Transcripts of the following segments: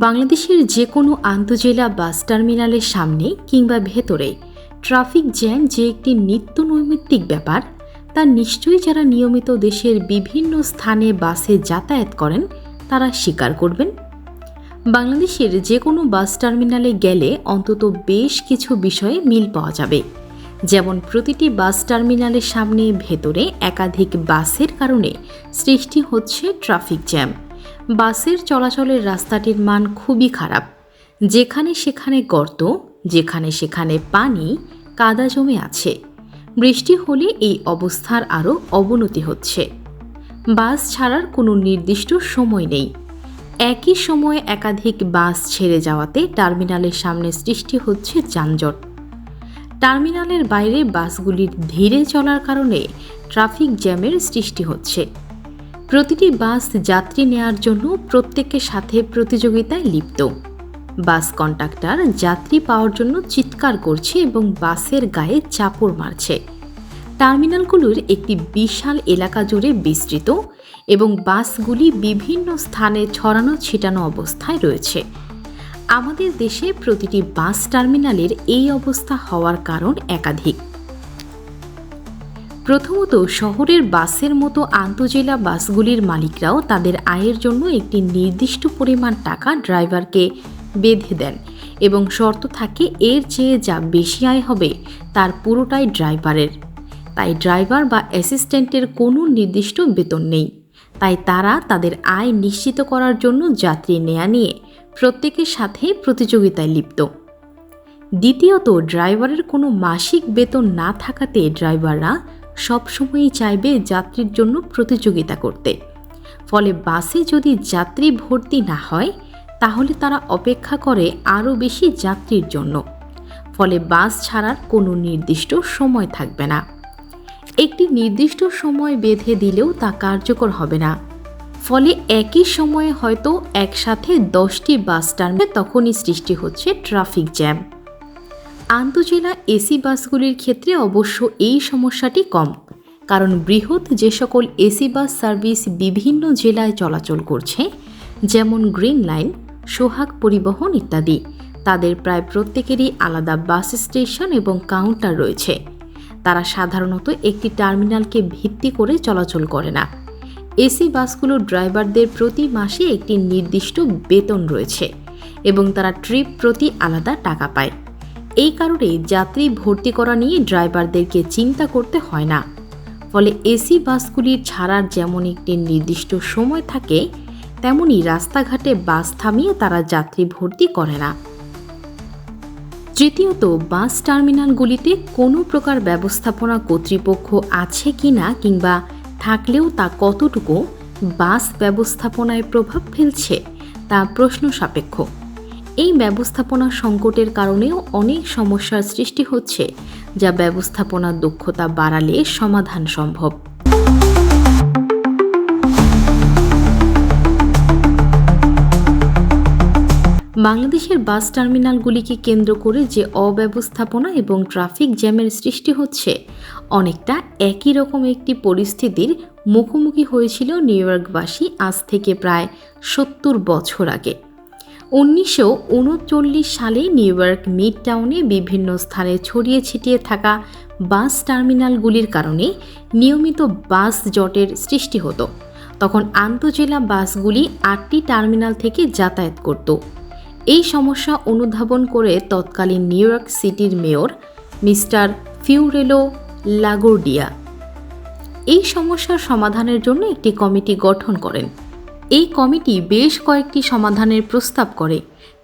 বাংলাদেশের যে কোনো আন্তজেলা বাস টার্মিনালের সামনে কিংবা ভেতরে ট্রাফিক জ্যাম যে একটি নিত্য নৈমিত্তিক ব্যাপার, তা নিশ্চয়ই যারা নিয়মিত দেশের বিভিন্ন স্থানে বাসে যাতায়াত করেন তারা স্বীকার করবেন। বাংলাদেশের যে কোনো বাস টার্মিনালে গেলে অন্তত বেশ কিছু বিষয়ে মিল পাওয়া যাবে। যেমন প্রতিটি বাস টার্মিনালের সামনে ভেতরে একাধিক বাসের কারণে সৃষ্টি হচ্ছে ট্রাফিক জ্যাম। বাসের চলাচলের রাস্তাটির মান খুবই খারাপ, যেখানে সেখানে গর্ত, যেখানে সেখানে পানি, কাদা জমে আছে। বৃষ্টি হলে এই অবস্থার আরও অবনতি হচ্ছে। বাস ছাড়ার কোনো নির্দিষ্ট সময় নেই। একই সময়ে একাধিক বাস ছেড়ে যাওয়াতে টার্মিনালের সামনে সৃষ্টি হচ্ছে যানজট। টার্মিনালের বাইরে বাসগুলির ধীরে চলার কারণে ট্রাফিক জ্যামের সৃষ্টি হচ্ছে। প্রতিটি বাস যাত্রী নেয়ার জন্য প্রত্যেকের সাথে প্রতিযোগিতায় লিপ্ত। বাস কন্ডাক্টর যাত্রী পাওয়ার জন্য চিৎকার করছে এবং বাসের গায়ে চাপড় মারছে। টার্মিনালগুলোর একটি বিশাল এলাকা জুড়ে বিস্তৃত এবং বাসগুলি বিভিন্ন স্থানে ছড়ানো ছিটানো অবস্থায় রয়েছে। আমাদের দেশে প্রতিটি বাস টার্মিনালের এই অবস্থা হওয়ার কারণ একাধিক। প্রথমত, শহরের বাসের মতো আন্তজেলা বাসগুলির মালিকরাও তাদের আয়ের জন্য একটি নির্দিষ্ট পরিমাণ টাকা ড্রাইভারকে বেঁধে দেন এবং শর্ত থাকে এর চেয়ে যা বেশি আয় হবে তার পুরোটাই ড্রাইভারের। তাই ড্রাইভার বা অ্যাসিস্ট্যান্টের কোনো নির্দিষ্ট বেতন নেই। তাই তারা তাদের আয় নিশ্চিত করার জন্য যাত্রী নেয়া নিয়ে প্রত্যেকের সাথে প্রতিযোগিতায় লিপ্ত। দ্বিতীয়ত, ড্রাইভারের কোনো মাসিক বেতন না থাকাতে ড্রাইভাররা সবসময়ই চাইবে যাত্রীর জন্য প্রতিযোগিতা করতে। ফলে বাসে যদি যাত্রী ভর্তি না হয় তাহলে তারা অপেক্ষা করে আরও বেশি যাত্রীর জন্য। ফলে বাস ছাড়ার কোনো নির্দিষ্ট সময় থাকবে না। একটি নির্দিষ্ট সময় বেঁধে দিলেও তা কার্যকর হবে না। ফলে একই সময়ে হয়তো একসাথে 10টি বাস টার্মিনালে তখনই সৃষ্টি হচ্ছে ট্রাফিক জ্যাম। আন্তজেলা এসি বাসগুলির ক্ষেত্রে অবশ্য এই সমস্যাটি কম, কারণ বৃহৎ যে সকল এসি বাস সার্ভিস বিভিন্ন জেলায় চলাচল করছে, যেমন গ্রিন লাইন, সোহাগ পরিবহন ইত্যাদি, তাদের প্রায় প্রত্যেকেরই আলাদা বাস স্টেশন এবং কাউন্টার রয়েছে। তারা সাধারণত একটি টার্মিনালকে ভিত্তি করে চলাচল করে না। এসি বাসগুলোর ড্রাইভারদের প্রতি মাসে একটি নির্দিষ্ট বেতন রয়েছে এবং তারা ট্রিপ প্রতি আলাদা টাকা পায়। এই কারণে যাত্রী ভর্তি করা নিয়ে ড্রাইভারদেরকে চিন্তা করতে হয় না। ফলে এসি বাসগুলির ছাড়ার যেমন একটি নির্দিষ্ট সময় থাকে, তেমনি রাস্তাঘাটে বাস থামিয়ে তারা যাত্রী ভর্তি করে না। তৃতীয়ত, বাস টার্মিনালগুলিতে কোনো প্রকার ব্যবস্থাপনা কর্তৃপক্ষ আছে কিনা কিংবা থাকলেও তা কতটুকু বাস ব্যবস্থাপনায় প্রভাব ফেলছে তা প্রশ্ন সাপেক্ষ। এই ব্যবস্থাপনা সংকটের কারণেও অনেক সমস্যার সৃষ্টি হচ্ছে, যা ব্যবস্থাপনার দক্ষতা বাড়ালে সমাধান সম্ভব। বাংলাদেশের বাস টার্মিনালগুলিকে কেন্দ্র করে যে অব্যবস্থাপনা এবং ট্রাফিক জ্যামের সৃষ্টি হচ্ছে, অনেকটা একই রকম একটি পরিস্থিতির মুখোমুখি হয়েছিল নিউইয়র্কবাসী আজ থেকে প্রায় 70 বছর আগে। 1939 সালে নিউইয়র্ক মিড টাউনে বিভিন্ন স্থানে ছড়িয়ে ছিটিয়ে থাকা বাস টার্মিনালগুলির কারণে নিয়মিত বাস জটের সৃষ্টি হতো। তখন আন্তজেলা বাসগুলি 8টি টার্মিনাল থেকে যাতায়াত করত। এই সমস্যা অনুধাবন করে তৎকালীন নিউইয়র্ক সিটির মেয়র মিস্টার ফিওরেলো লাগোর্ডিয়া এই সমস্যার সমাধানের জন্য একটি কমিটি গঠন করেন। এই কমিটি বেশ কয়েকটি সমাধানের প্রস্তাব করে,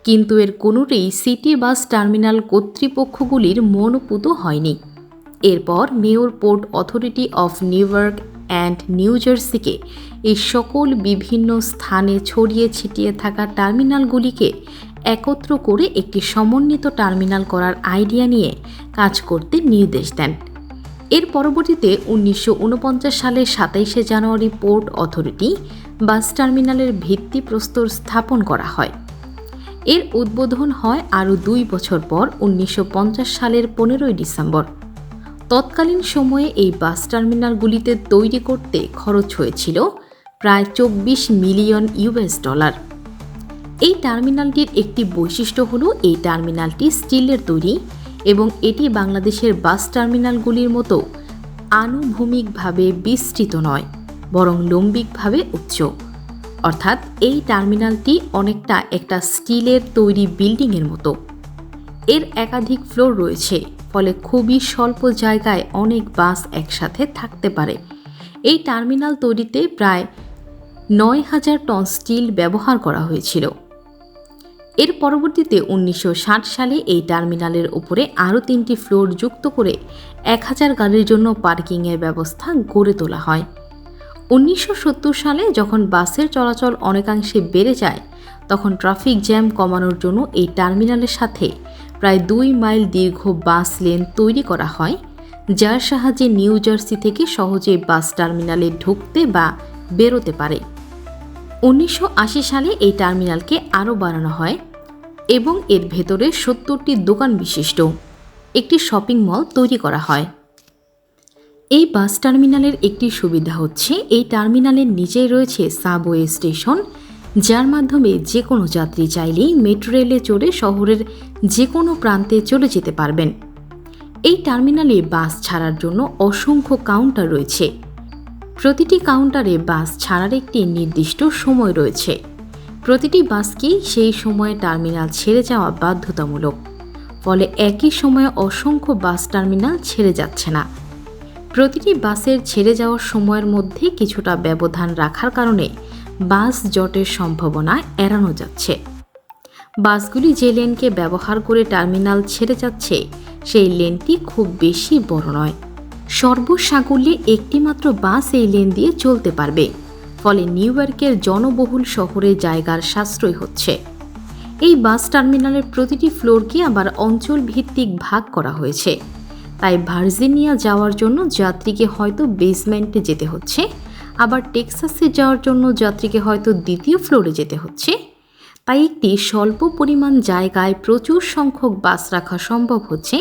কিন্তু এর কোনোটিই সিটি বাস টার্মিনাল কর্তৃপক্ষগুলির মনোপুত হয়নি। এরপর mayor port authority of New York and New জার্সিকে এই সকল বিভিন্ন স্থানে ছড়িয়ে ছিটিয়ে থাকা টার্মিনালগুলিকে একত্র করে একটি সমন্বিত টার্মিনাল করার আইডিয়া নিয়ে কাজ করতে নির্দেশ দেন। এর পরবর্তীতে 1949 সালের 27শে জানুয়ারি পোর্ট অথরিটি বাস টার্মিনালের ভিত্তিপ্রস্তর স্থাপন করা হয়। এর উদ্বোধন হয় আরও 2 বছর পর 1950 সালের 15ই ডিসেম্বর। তৎকালীন সময়ে এই বাস টার্মিনালগুলিতে তৈরি করতে খরচ হয়েছিল প্রায় $24 মিলিয়ন। এই টার্মিনালটির একটি বৈশিষ্ট্য হলো এই টার্মিনালটি স্টিলের তৈরি এবং এটি বাংলাদেশের বাস টার্মিনালগুলির মতো আনুভূমিকভাবে বিস্তৃত নয়, বরং লম্বিকভাবে উচ্চ। অর্থাৎ এই টার্মিনালটি অনেকটা একটা স্টিলের তৈরি বিল্ডিংয়ের মতো। এর একাধিক ফ্লোর রয়েছে, ফলে খুবই স্বল্প জায়গায় অনেক বাস একসাথে থাকতে পারে। এই টার্মিনাল তৈরিতে প্রায় ৯,০০০ টন স্টিল ব্যবহার করা হয়েছিল। এর পরবর্তীতে ১৯৬০ সালে এই টার্মিনালের উপরে আরও ৩টি ফ্লোর যুক্ত করে ১,০০০ গাড়ির জন্য পার্কিংয়ের ব্যবস্থা গড়ে তোলা হয়। ১৯৭০ সালে যখন বাসের চলাচল অনেকাংশে বেড়ে যায়, তখন ট্রাফিক জ্যাম কমানোর জন্য এই টার্মিনালের সাথে প্রায় ২ মাইল দীর্ঘ বাস লেন তৈরি করা হয়, যার সাহায্যে নিউ জার্সি থেকে সহজে বাস টার্মিনালে ঢুকতে বা বেরোতে পারে। ১৯৮০ সালে এই টার্মিনালকে আরও বাড়ানো হয় এবং এর ভেতরে ৭০টি দোকান বিশিষ্ট একটি শপিং মল তৈরি করা হয়। এই বাস টার্মিনালের একটি সুবিধা হচ্ছে এই টার্মিনালের নিচেই রয়েছে সাবওয়ে স্টেশন, যার মাধ্যমে যে কোনো যাত্রী চাইলেই মেট্রো রেলে চড়ে শহরের যে কোনো প্রান্তে চলে যেতে পারবেন। এই টার্মিনালে বাস ছাড়ার জন্য অসংখ্য কাউন্টার রয়েছে। প্রতিটি কাউন্টারে বাস ছাড়ার একটি নির্দিষ্ট সময় রয়েছে। প্রতিটি বাসকেই সেই সময়ে টার্মিনাল ছেড়ে যাওয়া বাধ্যতামূলক, ফলে একই সময়ে অসংখ্য বাস টার্মিনাল ছেড়ে যাচ্ছে না। প্রতিটি বাসের ছেড়ে যাওয়ার সময়ের মধ্যে কিছুটা ব্যবধান রাখার কারণে বাস জটের সম্ভাবনা এড়ানো যাচ্ছে। বাসগুলি যে লেনকে ব্যবহার করে টার্মিনাল ছেড়ে যাচ্ছে, সেই লেনটি খুব বেশি বড় নয়। সর্বসাকুল্যে একটিমাত্র বাস এই লেন দিয়ে চলতে পারবে, ফলে নিউ ইয়র্কের জনবহুল শহরে জায়গার সাশ্রয় হচ্ছে। এই বাস টার্মিনালের প্রতিটি ফ্লোরকে আবার অঞ্চল ভিত্তিক ভাগ করা হয়েছে। তাই ভার্জিনিয়া যাওয়ার জন্য যাত্রীকে হয়তো বেসমেন্টে যেতে হচ্ছে, আবার টেক্সাসে যাওয়ার জন্য যাত্রীকে হয়তো দ্বিতীয় ফ্লোরে যেতে হচ্ছে। তাই একটি স্বল্প পরিমাণ জায়গায় প্রচুর সংখ্যক বাস রাখা সম্ভব হচ্ছে,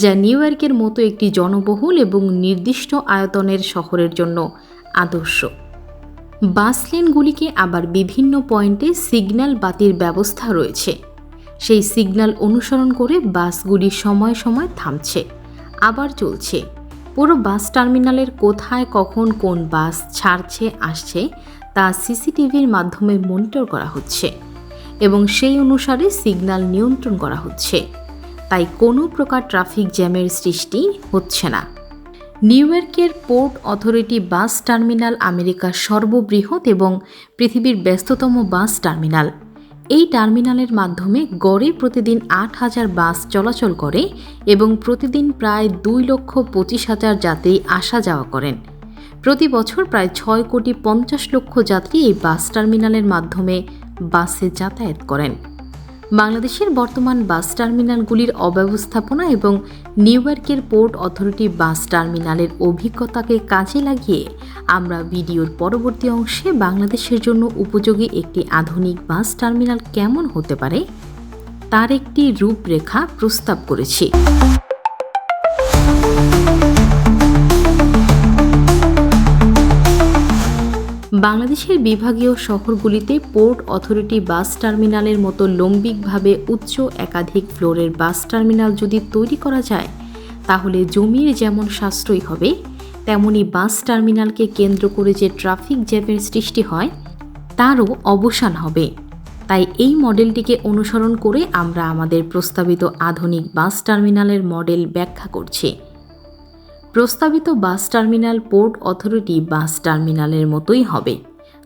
যা নিউ ইয়র্কের মতো একটি জনবহুল এবং নির্দিষ্ট আয়তনের শহরের জন্য আদর্শ। বাস লেনগুলিকে আবার বিভিন্ন পয়েন্টে সিগন্যাল বাতির ব্যবস্থা রয়েছে। সেই সিগন্যাল অনুসরণ করে বাসগুলি সময় সময় থামছে, আবার চলছে। পুরো বাস টার্মিনালের কোথায় কখন কোন বাস ছাড়ছে আসছে তা সিসিটিভির মাধ্যমে মনিটর করা হচ্ছে এবং সেই অনুসারে সিগন্যাল নিয়ন্ত্রণ করা হচ্ছে। তাই কোনো প্রকার ট্রাফিক জ্যামের সৃষ্টি হচ্ছে না। নিউ ইয়র্কের পোর্ট অথরিটি বাস টার্মিনাল আমেরিকার সর্ববৃহৎ এবং পৃথিবীর ব্যস্ততম বাস টার্মিনাল। এই টার্মিনালের মাধ্যমে গড়ে প্রতিদিন ৮,০০০ বাস চলাচল করে এবং প্রতিদিন প্রায় ২,২৫,০০০ যাত্রী আসা যাওয়া করেন। প্রতি বছর প্রায় ৬,৫০,০০,০০০ যাত্রী এই বাস টার্মিনালের মাধ্যমে বাসে যাতায়াত করেন। বাংলাদেশের বর্তমান বাস টার্মিনালগুলির অব্যবস্থাপনা এবং নিউ ইয়র্কের পোর্ট অথরিটি বাস টার্মিনালের অভিজ্ঞতাকে কাজে লাগিয়ে আমরা ভিডিওর পরবর্তী অংশে বাংলাদেশের জন্য উপযোগী একটি আধুনিক বাস টার্মিনাল কেমন হতে পারে তার একটি রূপরেখা প্রস্তাব করেছি। বাংলাদেশের বিভাগীয় শহরগুলিতে পোর্ট অথরিটি বাস টার্মিনালের মতো লম্বিকভাবে উচ্চ একাধিক ফ্লোরের বাস টার্মিনাল যদি তৈরি করা যায়, তাহলে জমির যেমন সাশ্রয় হবে, তেমনি বাস টার্মিনালকে কেন্দ্র করে যে ট্রাফিক জ্যামের সৃষ্টি হয় তারও অবসান হবে। তাই এই মডেলটিকে অনুসরণ করে আমরা আমাদের প্রস্তাবিত আধুনিক বাস টার্মিনালের মডেল ব্যাখ্যা করছি। প্রস্তাবিত বাস টার্মিনাল পোর্ট অথরিটি বাস টার্মিনালের মতোই হবে,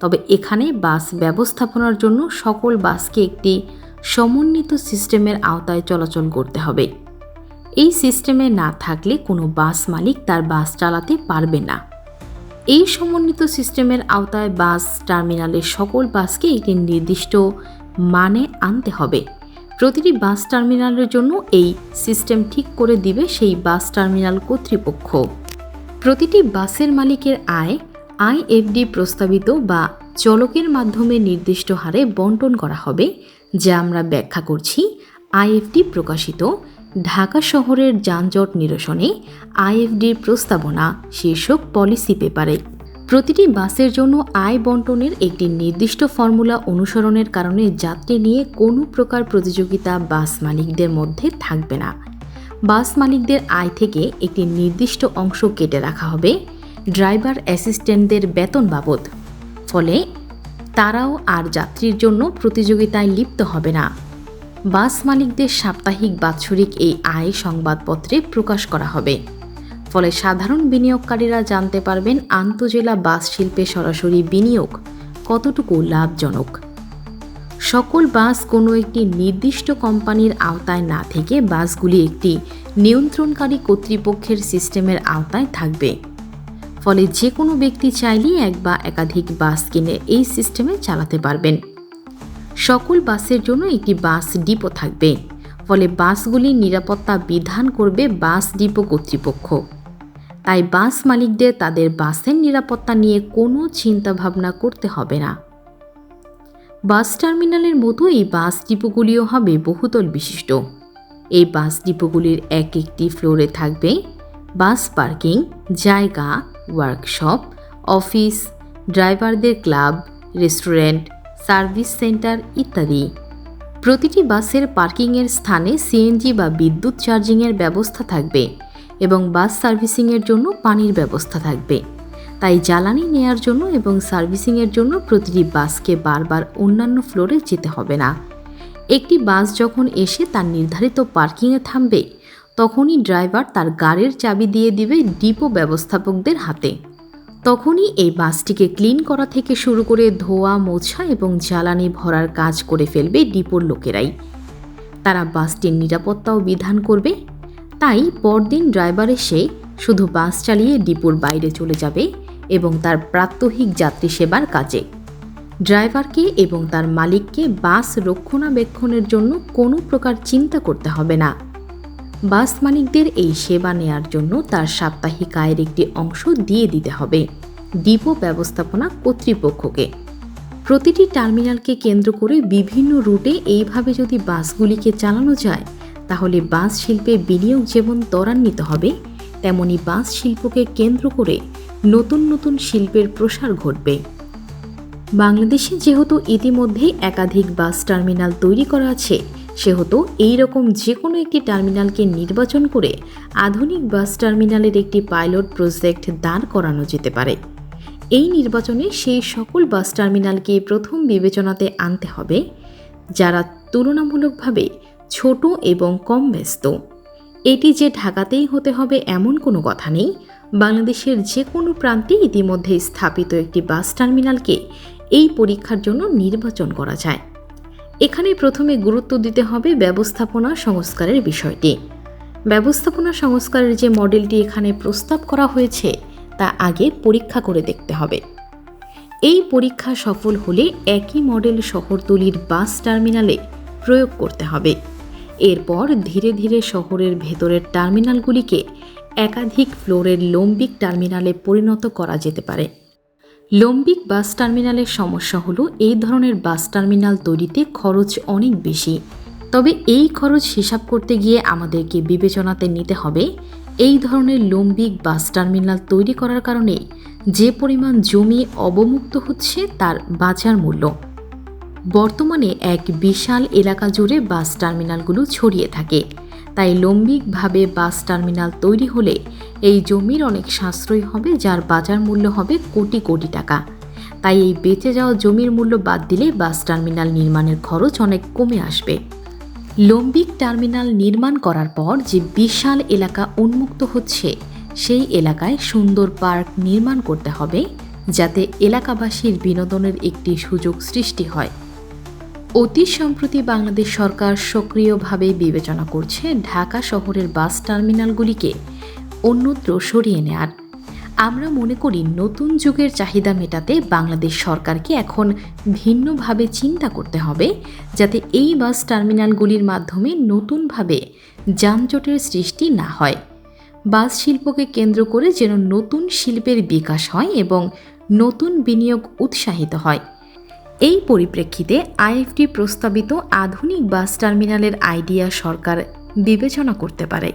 তবে এখানে বাস ব্যবস্থাপনার জন্য সকল বাসকে একটি সমন্বিত সিস্টেমের আওতায় চলাচল করতে হবে। এই সিস্টেমে না থাকলে কোনো বাস মালিক তার বাস চালাতে পারবে না। এই সমন্বিত সিস্টেমের আওতায় বাস টার্মিনালের সকল বাসকে একটি নির্দিষ্ট মানে আনতে হবে। প্রতিটি বাস টার্মিনালের জন্য এই সিস্টেম ঠিক করে দিবে সেই বাস টার্মিনাল কর্তৃপক্ষ। প্রতিটি বাসের মালিকের আয় আইএফডি প্রস্তাবিত বা চলকের মাধ্যমে নির্দিষ্ট হারে বণ্টন করা হবে, যা আমরা ব্যাখ্যা করছি আইএফডি প্রকাশিত ঢাকা শহরের যানজট নিরসনে আইএফডির প্রস্তাবনা শীর্ষক পলিসি পেপারে। প্রতিটি বাসের জন্য আয় বন্টনের একটি নির্দিষ্ট ফর্মুলা অনুসরণের কারণে যাত্রী নিয়ে কোনো প্রকার প্রতিযোগিতা বাস মালিকদের মধ্যে থাকবে না। বাস মালিকদের আয় থেকে একটি নির্দিষ্ট অংশ কেটে রাখা হবে ড্রাইভার অ্যাসিস্ট্যান্টদের বেতন বাবদ। ফলে তারাও আর যাত্রীর জন্য প্রতিযোগিতায় লিপ্ত হবে না। বাস মালিকদের সাপ্তাহিক বাৎসরিক এই আয় সংবাদপত্রে প্রকাশ করা হবে। ফলে সাধারণ বিনিয়োগকারীরা জানতে পারবেন আন্তঃজেলা বাস শিল্পে সরাসরি বিনিয়োগ কতটুকু লাভজনক। সকল বাস কোনো একটি নির্দিষ্ট কোম্পানির আওতায় না থেকে বাসগুলি একটি নিয়ন্ত্রণকারী কর্তৃপক্ষের সিস্টেমের আওতায় থাকবে। ফলে যে কোনো ব্যক্তি চাইলেই এক বা একাধিক বাস কিনে এই সিস্টেমে চালাতে পারবেন। সকল বাসের জন্য একটি বাস ডিপো থাকবে। ফলে বাসগুলির নিরাপত্তা বিধান করবে বাস ডিপো কর্তৃপক্ষ। তাই বাস মালিকদের তাদের বাসের নিরাপত্তা নিয়ে কোনো চিন্তাভাবনা করতে হবে না। বাস টার্মিনালের মতো এই বাস ডিপোগুলিও হবে বহুতল বিশিষ্ট। এই বাস ডিপোগুলির এক একটি ফ্লোরে থাকবে বাস পার্কিং, জায়গা, ওয়ার্কশপ, অফিস, ড্রাইভারদের ক্লাব, রেস্টুরেন্ট, সার্ভিস সেন্টার ইত্যাদি। প্রতিটি বাসের পার্কিংয়ের স্থানে সিএনজি বা বিদ্যুৎ চার্জিংয়ের ব্যবস্থা থাকবে এবং বাস সার্ভিসিংয়ের জন্য পানির ব্যবস্থা থাকবে। তাই জ্বালানি নেয়ার জন্য এবং সার্ভিসিংয়ের জন্য প্রতিটি বাসকে বারবার অন্যান্য ফ্লোরে যেতে হবে না। একটি বাস যখন এসে তার নির্ধারিত পার্কিংয়ে থামবে, তখনই ড্রাইভার তার গাড়ির চাবি দিয়ে দিবে ডিপো ব্যবস্থাপকদের হাতে। তখনই এই বাসটিকে ক্লিন করা থেকে শুরু করে ধোয়া, মোছা এবং জ্বালানি ভরার কাজ করে ফেলবে ডিপোর লোকেরাই। তারা বাসটির নিরাপত্তাও বিধান করবে। তাই পরদিন ড্রাইভার এসে শুধু বাস চালিয়ে ডিপোর বাইরে চলে যাবে এবং তার প্রাত্যহিক যাত্রী সেবার কাজে। ড্রাইভারকে এবং তার মালিককে বাস রক্ষণাবেক্ষণের জন্য কোনো প্রকার চিন্তা করতে হবে না। বাস মালিকদের এই সেবা নেয়ার জন্য তার সাপ্তাহিক আয়ের একটি অংশ দিয়ে দিতে হবে ডিপো ব্যবস্থাপনা কর্তৃপক্ষকে। প্রতিটি টার্মিনালকে কেন্দ্র করে বিভিন্ন রুটে এইভাবে যদি বাসগুলিকে চালানো যায়, তাহলে বাস শিল্পে বিনিয়োগ যেমন ত্বরান্বিত হবে, তেমনি বাস শিল্পকে কেন্দ্র করে নতুন নতুন শিল্পের প্রসার ঘটবে। বাংলাদেশে যেহেতু ইতিমধ্যে একাধিক বাস টার্মিনাল তৈরি করা আছে, সেহেতু এই রকম যে কোনো একটি টার্মিনালকে নির্বাচন করে আধুনিক বাস টার্মিনালের একটি পাইলট প্রজেক্ট দাঁড় করানো যেতে পারে। এই নির্বাচনে সেই সকল বাস টার্মিনালকে প্রথম বিবেচনাতে আনতে হবে যারা তুলনামূলকভাবে ছোট এবং কম ব্যস্ত। এটি যে ঢাকাতেই হতে হবে এমন কোনো কথা নেই। বাংলাদেশের যে কোনো প্রান্তে ইতিমধ্যে স্থাপিত একটি বাস টার্মিনালকে এই পরীক্ষার জন্য নির্বাচন করা যায়। এখানে প্রথমে গুরুত্ব দিতে হবে ব্যবস্থাপনা সংস্কারের বিষয়টি। ব্যবস্থাপনা সংস্কারের যে মডেলটি এখানে প্রস্তাব করা হয়েছে তা আগে পরীক্ষা করে দেখতে হবে। এই পরীক্ষা সফল হলে একই মডেল শহরতলির বাস টার্মিনালে প্রয়োগ করতে হবে। এরপর ধীরে ধীরে শহরের ভেতরের টার্মিনালগুলিকে একাধিক ফ্লোরের লম্বিক টার্মিনালে পরিণত করা যেতে পারে। লম্বিক বাস টার্মিনালের সমস্যা হলো এই ধরনের বাস টার্মিনাল তৈরিতে খরচ অনেক বেশি। তবে এই খরচ হিসাব করতে গিয়ে আমাদেরকে বিবেচনাতে নিতে হবে এই ধরনের লম্বিক বাস টার্মিনাল তৈরি করার কারণে যে পরিমাণ জমি অবমুক্ত হচ্ছে তার বাজার মূল্য। বর্তমানে এক বিশাল এলাকা জুড়ে বাস টার্মিনালগুলো ছড়িয়ে থাকে। তাই লম্বিকভাবে বাস টার্মিনাল তৈরি হলে এই জমির অনেক সাশ্রয় হবে, যার বাজার মূল্য হবে কোটি কোটি টাকা। তাই এই বেঁচে যাওয়া জমির মূল্য বাদ দিলে বাস টার্মিনাল নির্মাণের খরচ অনেক কমে আসবে। লম্বিক টার্মিনাল নির্মাণ করার পর যে বিশাল এলাকা উন্মুক্ত হচ্ছে, সেই এলাকায় সুন্দর পার্ক নির্মাণ করতে হবে যাতে এলাকাবাসীর বিনোদনের একটি সুযোগ সৃষ্টি হয়। অতি সম্প্রতি বাংলাদেশ সরকার সক্রিয়ভাবে বিবেচনা করছে ঢাকা শহরের বাস টার্মিনালগুলিকে অন্যত্র সরিয়ে নেয়ার। আমরা মনে করি নতুন যুগের চাহিদা মেটাতে বাংলাদেশ সরকারকে এখন ভিন্নভাবে চিন্তা করতে হবে, যাতে এই বাস টার্মিনালগুলির মাধ্যমে নতুনভাবে যানজটের সৃষ্টি না হয়। বাস শিল্পকে কেন্দ্র করে যেন নতুন শিল্পের বিকাশ হয় এবং নতুন বিনিয়োগ উৎসাহিত হয়। এই পরিপ্রেক্ষিতে আইএফটি প্রস্তাবিত আধুনিক বাস টার্মিনালের আইডিয়া সরকার বিবেচনা করতে পারে।